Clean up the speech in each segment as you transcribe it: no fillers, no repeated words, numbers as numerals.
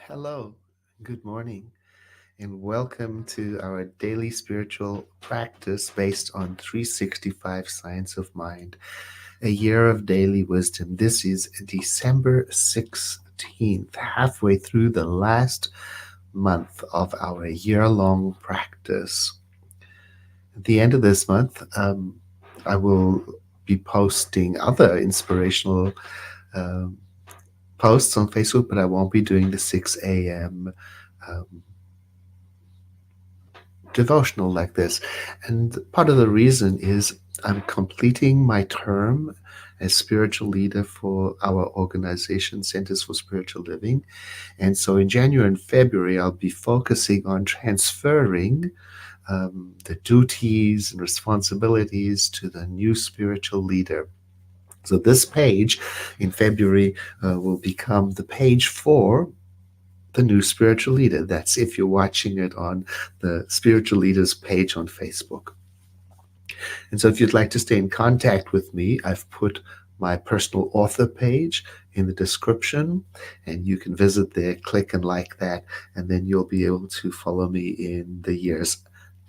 Hello, good morning, and welcome to our daily spiritual practice based on 365 Science of Mind, a year of daily wisdom. This is December 16th, halfway through the last month of our year long practice. At the end of this month, I will be posting other inspirational um, posts on Facebook, but I won't be doing the 6 a.m. Um, devotional like this. And part of the reason is I'm completing my term as spiritual leader for our organization, Centers for Spiritual Living. And so in January and February, I'll be focusing on transferring the duties and responsibilities to the new spiritual leader. So this page in February will become the page for the new spiritual leader. That's if you're watching it on the spiritual leaders page on Facebook. And so if you'd like to stay in contact with me, I've put my personal author page in the description, and you can visit there, click and like that, and then you'll be able to follow me in the years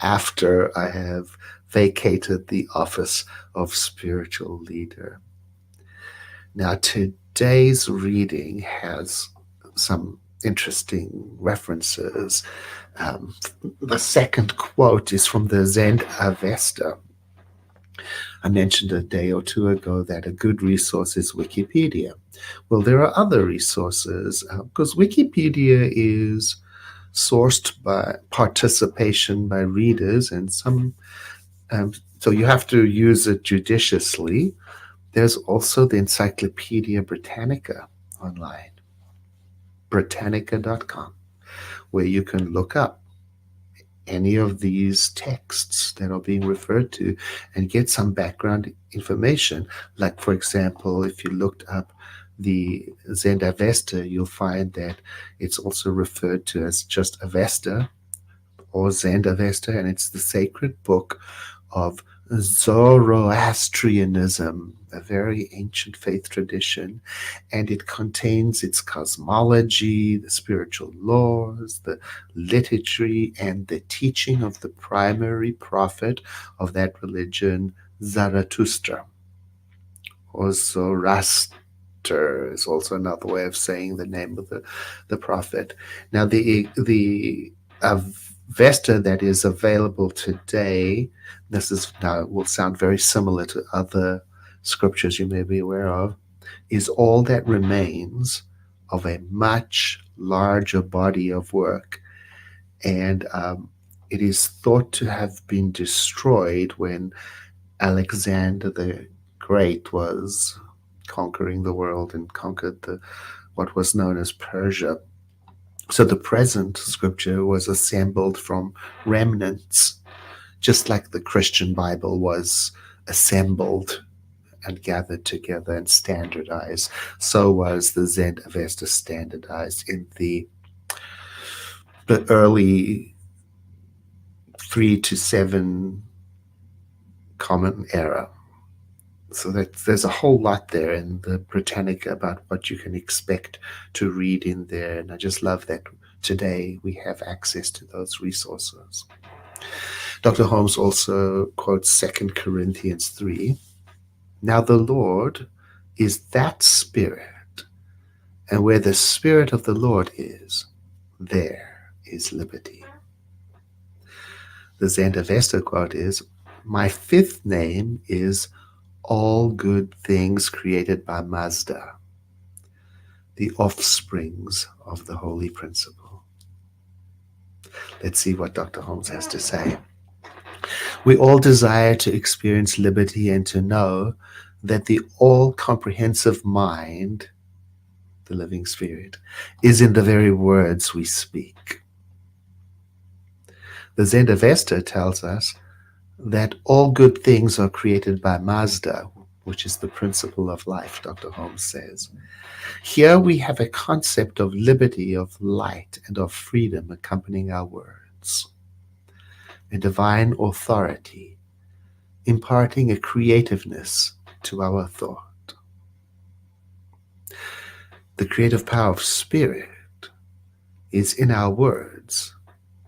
after I have vacated the office of spiritual leader. Now, today's reading has some interesting references. Um, the second quote is from the Zen Avesta. I mentioned a day or two ago that a good resource is Wikipedia. Well, there are other resources because Wikipedia is sourced by participation by readers, and so you have to use it judiciously. There's also the Encyclopedia Britannica online, Britannica.com, where you can look up any of these texts that are being referred to and get some background information. Like, for example, if you looked up the Zen Avesta, you'll find that it's also referred to as just Avesta or Zen Avesta, and it's the sacred book of Zoroastrianism, a very ancient faith tradition, and it contains its cosmology, the spiritual laws, the liturgy, and the teaching of the primary prophet of that religion, Zarathustra, or Zoroaster is also another way of saying the name of the prophet. Now, the Vesta that is available today, this is now will sound very similar to other scriptures you may be aware of, is all that remains of a much larger body of work. And it is thought to have been destroyed when Alexander the Great was conquering the world and conquered what was known as Persia. So the present scripture was assembled from remnants, just like the Christian Bible was assembled and gathered together and standardized. So was the Zen Avesta standardized in the early 3 to 7 Common Era. So there's a whole lot there in the Britannica about what you can expect to read in there. And I just love that today we have access to those resources. Dr. Holmes also quotes 2 Corinthians 3. Now the Lord is that Spirit, and where the Spirit of the Lord is, there is liberty. The Zen Avesta quote is, my fifth name is all good things created by Mazda, the offsprings of the holy principle. Let's see what Dr. Holmes has to say. We all desire to experience liberty and to know that the all-comprehensive mind, the living spirit, is in the very words we speak. The Zen Avesta tells us that all good things are created by Mazda, which is the principle of life, Dr. Holmes says. Here we have a concept of liberty, of light, and of freedom accompanying our words. A divine authority, imparting a creativeness to our thought. The creative power of spirit is in our words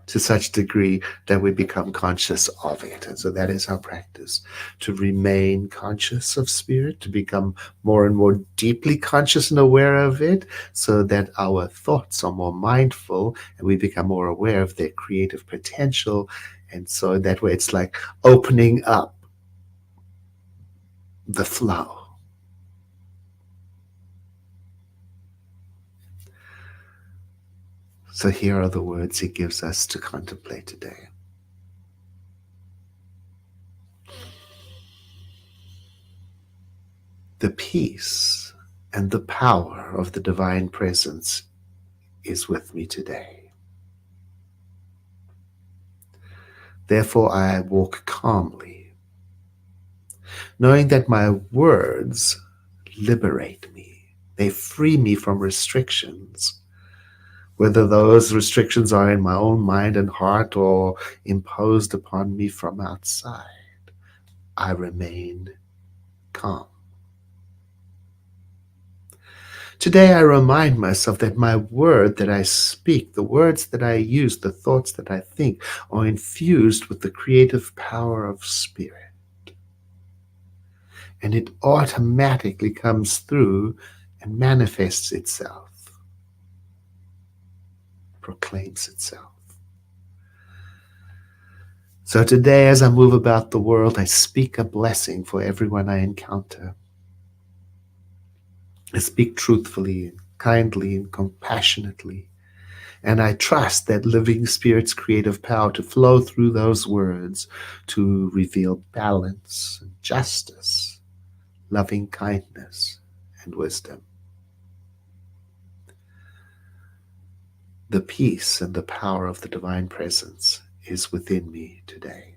to such degree that we become conscious of it. And so that is our practice, to remain conscious of spirit, to become more and more deeply conscious and aware of it, so that our thoughts are more mindful and we become more aware of their creative potential. And so that way it's like opening up the flow. So here are the words he gives us to contemplate today. The peace and the power of the divine presence is with me today. Therefore, I walk calmly, knowing that my words liberate me. They free me from restrictions, whether those restrictions are in my own mind and heart or imposed upon me from outside. I remain calm. Today I remind myself that my word that I speak, the words that I use, the thoughts that I think are infused with the creative power of spirit. And it automatically comes through and manifests itself, proclaims itself. So today, as I move about the world, I speak a blessing for everyone I encounter. I speak truthfully, kindly, and compassionately. And I trust that living spirit's creative power to flow through those words to reveal balance, justice, loving kindness, and wisdom. The peace and the power of the divine presence is within me today.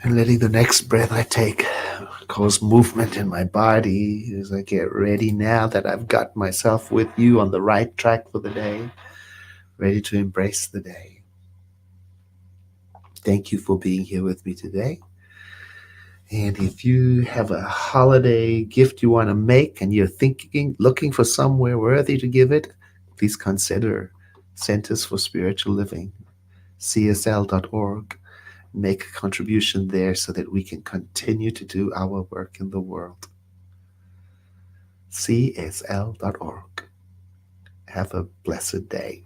And letting the next breath I take cause movement in my body as I get ready now that I've got myself with you on the right track for the day, ready to embrace the day. Thank you for being here with me today. And if you have a holiday gift you want to make and you're looking for somewhere worthy to give it, please consider Centers for Spiritual Living, csl.org. Make a contribution there so that we can continue to do our work in the world. csl.org. Have a blessed day.